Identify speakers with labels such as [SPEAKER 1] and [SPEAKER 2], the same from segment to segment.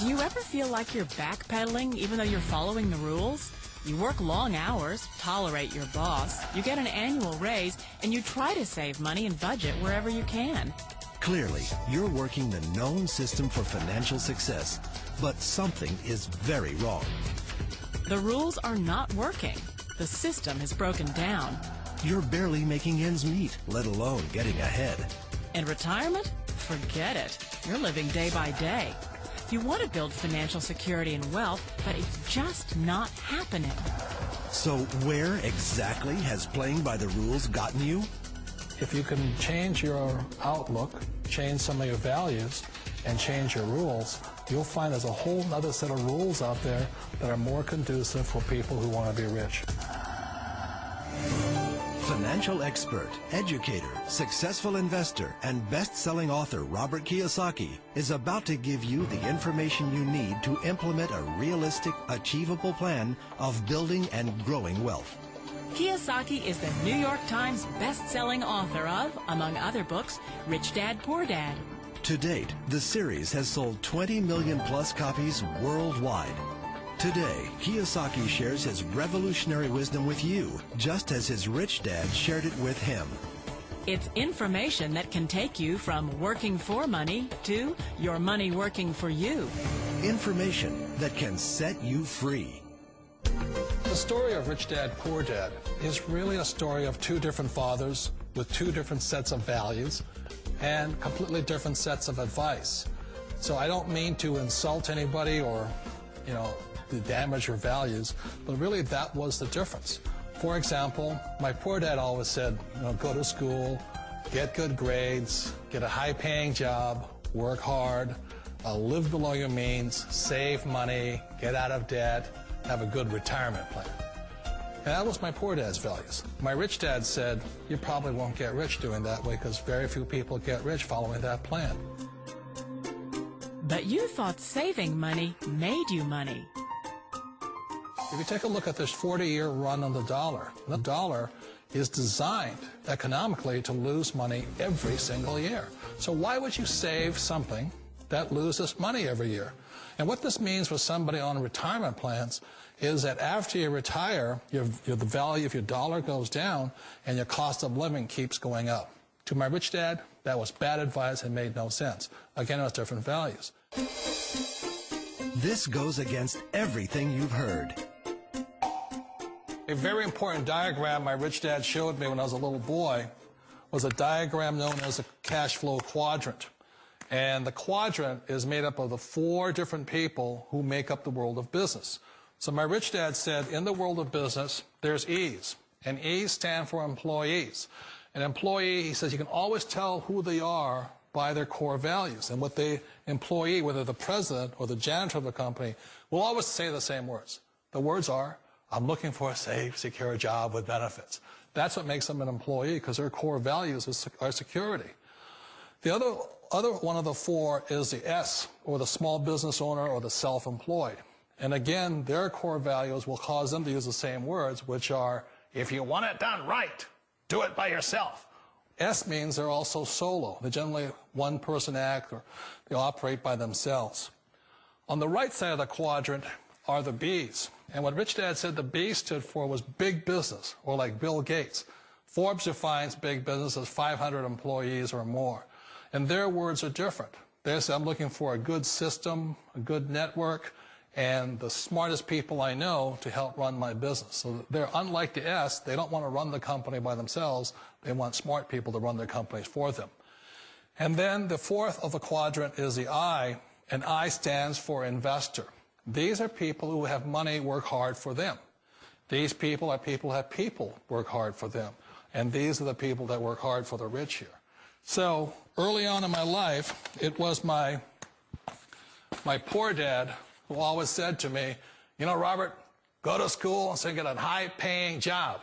[SPEAKER 1] Do you ever feel like you're backpedaling even though you're following the rules? You work long hours, tolerate your boss, you get an annual raise, and you try to save money and budget wherever you can.
[SPEAKER 2] Clearly, you're working the known system for financial success, but something is very wrong.
[SPEAKER 1] The rules are not working. The system has broken down.
[SPEAKER 2] You're barely making ends meet, let alone getting ahead.
[SPEAKER 1] And retirement? Forget it. You're living day by day. You want to build financial security and wealth, but it's just not happening.
[SPEAKER 2] So where exactly has playing by the rules gotten you?
[SPEAKER 3] If you can change your outlook, change some of your values, and change your rules, you'll find there's a whole other set of rules out there that are more conducive for people who want to be rich.
[SPEAKER 2] Financial expert, educator, successful investor, and best-selling author Robert Kiyosaki is about to give you the information you need to implement a realistic, achievable plan of building and growing wealth.
[SPEAKER 1] Kiyosaki is the New York Times best-selling author of, among other books, Rich Dad, Poor Dad.
[SPEAKER 2] To date, the series has sold 20 million plus copies worldwide. Today, Kiyosaki shares his revolutionary wisdom with you, just as his rich dad shared it with him.
[SPEAKER 1] It's information that can take you from working for money to your money working for you.
[SPEAKER 2] Information that can set you free.
[SPEAKER 3] The story of Rich Dad, Poor Dad is really a story of two different fathers with two different sets of values and completely different sets of advice. So I don't mean to insult anybody or, to damage your values, but really that was the difference. For example, my poor dad always said, go to school, get good grades, get a high-paying job, work hard, live below your means, save money, get out of debt, have a good retirement plan. And that was my poor dad's values. My rich dad said, you probably won't get rich doing that way because very few people get rich following that plan.
[SPEAKER 1] But you thought saving money made you money.
[SPEAKER 3] If you take a look at this 40-year run on the dollar is designed economically to lose money every single year. So why would you save something that loses money every year? And what this means for somebody on retirement plans is that after you retire, the value of your dollar goes down and your cost of living keeps going up. To my rich dad, that was bad advice and made no sense. Again, it was different values.
[SPEAKER 2] This goes against everything you've heard.
[SPEAKER 3] A very important diagram my rich dad showed me when I was a little boy was a diagram known as a cash flow quadrant. And the quadrant is made up of the four different people who make up the world of business. So my rich dad said, in the world of business, there's E's. And E's stand for employees. An employee, he says, you can always tell who they are by their core values. And what the employee, whether the president or the janitor of the company, will always say the same words. The words are, I'm looking for a safe, secure job with benefits. That's what makes them an employee, because their core values are security. The other one of the four is the S, or the small business owner or the self-employed. And again, their core values will cause them to use the same words, which are, if you want it done right, do it by yourself. S means they're also solo. They're generally one-person act, or they operate by themselves. On the right side of the quadrant are the B's. And what Rich Dad said the B stood for was big business, or like Bill Gates. Forbes defines big business as 500 employees or more. And their words are different. They say, I'm looking for a good system, a good network, and the smartest people I know to help run my business. So they're unlike the S. They don't want to run the company by themselves. They want smart people to run their companies for them. And then the fourth of the quadrant is the I, and I stands for investor. These are people who have money work hard for them. These people are people who have people work hard for them. And these are the people that work hard for the rich here. So early on in my life, it was my poor dad who always said to me, Robert, go to school and get a high-paying job.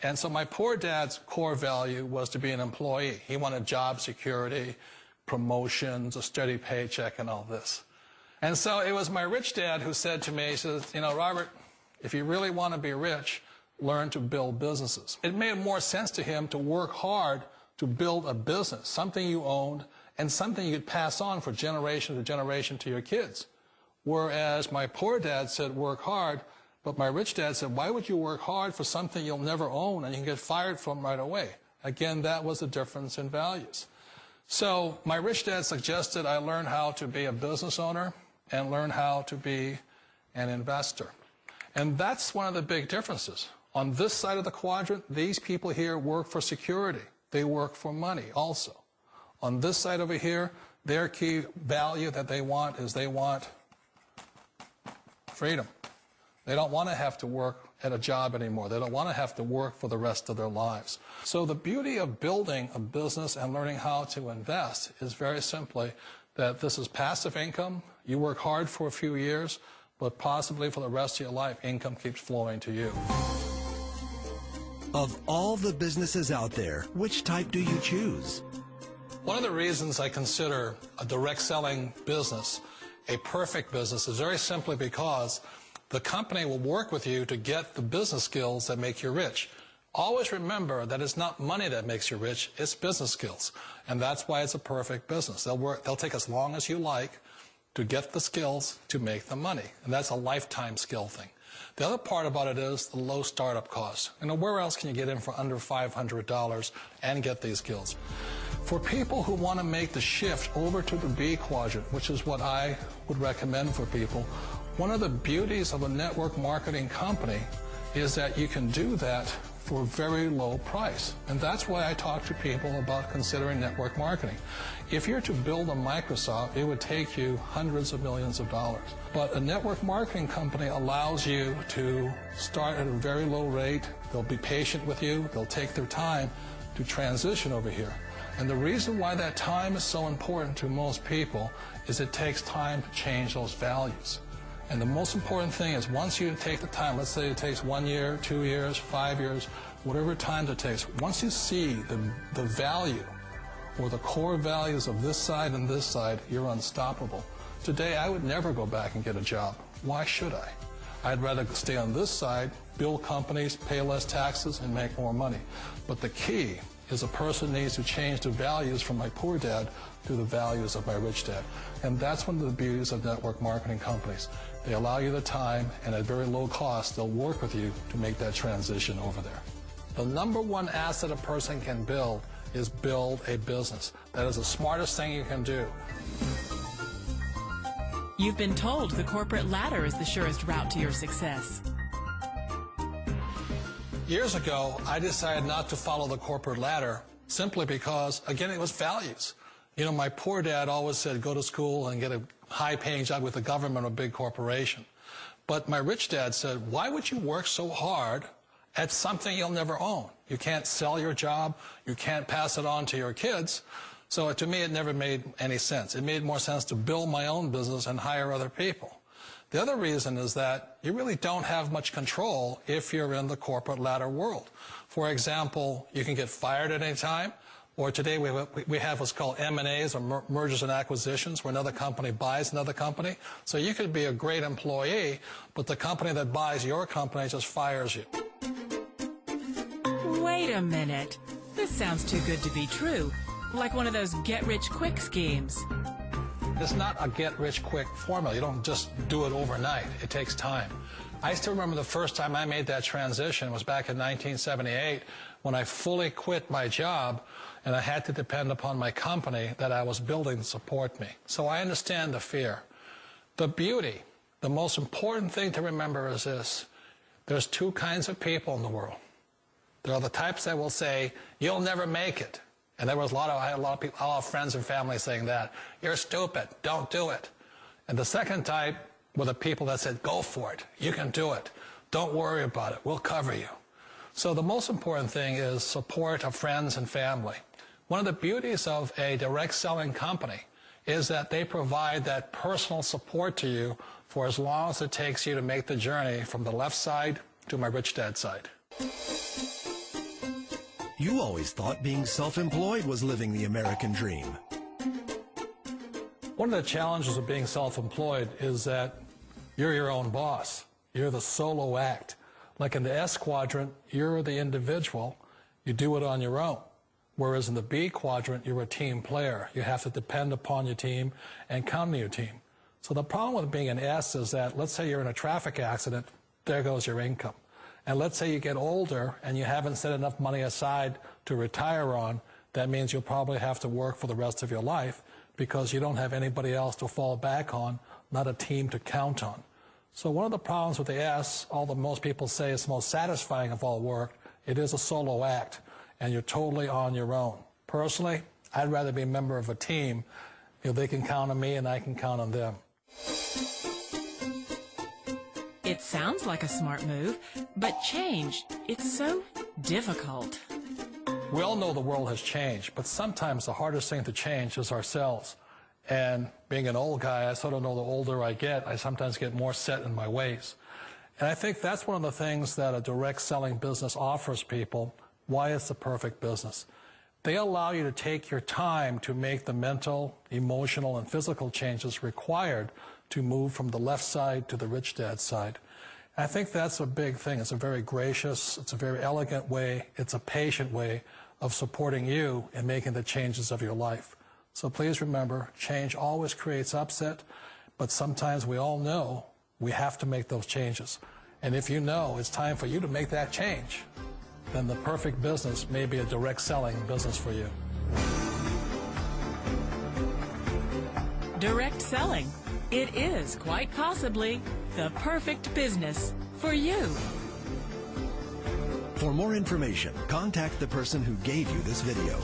[SPEAKER 3] And so my poor dad's core value was to be an employee. He wanted job security, promotions, a steady paycheck, and all this. And so it was my rich dad who said to me, he says, Robert, if you really want to be rich, learn to build businesses. It made more sense to him to work hard to build a business, something you owned, and something you could pass on for generation to generation to your kids. Whereas my poor dad said, work hard, but my rich dad said, why would you work hard for something you'll never own and you can get fired from right away? Again, that was the difference in values. So my rich dad suggested I learn how to be a business owner and learn how to be an investor. And that's one of the big differences. On this side of the quadrant, these people here work for security. They work for money also. On this side over here, their key value that they want is they want freedom. They don't want to have to work at a job anymore. They don't want to have to work for the rest of their lives. So the beauty of building a business and learning how to invest is very simply that this is passive income. You work hard for a few years, but possibly for the rest of your life, income keeps flowing to you.
[SPEAKER 2] Of all the businesses out there, which type do you choose?
[SPEAKER 3] One of the reasons I consider a direct selling business a perfect business is very simply because the company will work with you to get the business skills that make you rich. Always remember that it's not money that makes you rich, it's business skills. And that's why it's a perfect business. They'll take as long as you like to get the skills to make the money. And that's a lifetime skill thing. The other part about it is the low startup cost. You know, where else can you get in for under $500 and get these skills? For people who want to make the shift over to the B quadrant, which is what I would recommend for people, one of the beauties of a network marketing company is that you can do that for a very low price. And that's why I talk to people about considering network marketing. If you're to build a Microsoft, it would take you hundreds of millions of dollars. But a network marketing company allows you to start at a very low rate. They'll be patient with you. They'll take their time to transition over here. And the reason why that time is so important to most people is it takes time to change those values. And the most important thing is once you take the time, let's say it takes 1 year, 2 years, 5 years, whatever time it takes, once you see the value or the core values of this side and this side, you're unstoppable. Today, I would never go back and get a job. Why should I? I'd rather stay on this side, build companies, pay less taxes, and make more money. But the key is a person needs to change the values from my poor dad to the values of my rich dad. And that's one of the beauties of network marketing companies. They allow you the time, and at very low cost, they'll work with you to make that transition over there. The number one asset a person can build is build a business. That is the smartest thing you can do.
[SPEAKER 1] You've been told the corporate ladder is the surest route to your success.
[SPEAKER 3] Years ago, I decided not to follow the corporate ladder simply because, again, it was values. You know, my poor dad always said, go to school and get a high-paying job with the government or a big corporation. But my rich dad said, why would you work so hard at something you'll never own? You can't sell your job. You can't pass it on to your kids. So to me, it never made any sense. It made more sense to build my own business and hire other people. The other reason is that you really don't have much control if you're in the corporate ladder world. For example, you can get fired at any time, or today we have what's called M&As, or mergers and acquisitions, where another company buys another company. So you could be a great employee, but the company that buys your company just fires you.
[SPEAKER 1] Wait a minute. This sounds too good to be true. Like one of those get-rich-quick schemes.
[SPEAKER 3] It's not a get-rich-quick formula. You don't just do it overnight. It takes time. I still remember the first time I made that transition was back in 1978 when I fully quit my job and I had to depend upon my company that I was building to support me. So I understand the fear. The beauty, the most important thing to remember is this. There's two kinds of people in the world. There are the types that will say, you'll never make it. And I had a lot of friends and family saying that. You're stupid. Don't do it. And the second type were the people that said, go for it. You can do it. Don't worry about it. We'll cover you. So the most important thing is support of friends and family. One of the beauties of a direct selling company is that they provide that personal support to you for as long as it takes you to make the journey from the left side to my rich dad side.
[SPEAKER 2] You always thought being self-employed was living the American dream.
[SPEAKER 3] One of the challenges of being self-employed is that you're your own boss. You're the solo act. Like in the S quadrant, you're the individual. You do it on your own. Whereas in the B quadrant, you're a team player. You have to depend upon your team and count on your team. So the problem with being an S is that, let's say you're in a traffic accident, there goes your income. And let's say you get older and you haven't set enough money aside to retire on, that means you'll probably have to work for the rest of your life because you don't have anybody else to fall back on, not a team to count on. So one of the problems with the S, although most people say it's the most satisfying of all work, it is a solo act, and you're totally on your own. Personally, I'd rather be a member of a team. You know, they can count on me and I can count on them.
[SPEAKER 1] It sounds like a smart move, but change, it's so difficult.
[SPEAKER 3] We all know the world has changed, but sometimes the hardest thing to change is ourselves. And being an old guy, I sort of know the older I get, I sometimes get more set in my ways. And I think that's one of the things that a direct selling business offers people, why it's the perfect business. They allow you to take your time to make the mental, emotional, and physical changes required to move from the left side to the rich dad side. And I think that's a big thing. It's a very gracious, it's a very elegant way, it's a patient way of supporting you in making the changes of your life. So please remember, change always creates upset, but sometimes we all know we have to make those changes. And if you know it's time for you to make that change, then the perfect business may be a direct selling business for you.
[SPEAKER 1] Direct selling. It is quite possibly the perfect business for you.
[SPEAKER 2] For more information, contact the person who gave you this video.